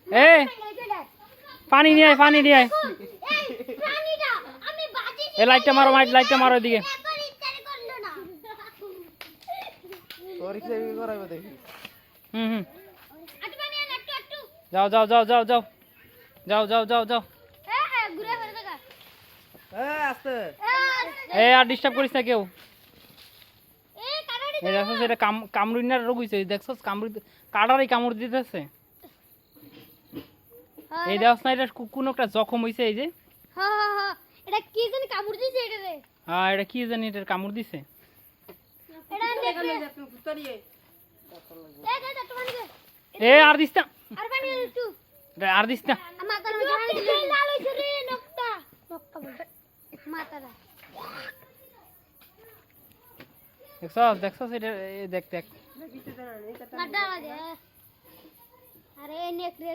এ পানি নিয়ে আয়, পানি নিয়ে আয়। এ লাইটটা মারো, লাইটটা মারো এদিকে। হুম হুম, যাও যাও যাও যাও যাও যাও যাও যাও যাও। এ আর ডিস্টার্ব করিস না কেউ। এই দেখছস এটা কামড়ুইনার রোগ হইছে, দেখছস কাটারই কামড় দিতেছে। এই দেখছ না এটা কোন একটা জখম হইছে এই যে। এটা কি জানি কামড় দিছে এটা রে। হ্যাঁ এটা কি জানি এটার কামড় দিছে। এ আর দিস না, আর পানি একটু আর দিস না। মাথার মধ্যে লাল হইছে রে নকটা নকটা বল মাথাটা দেখছস এটা দেখ দেখ। মাথা লাগে আরে নেক রে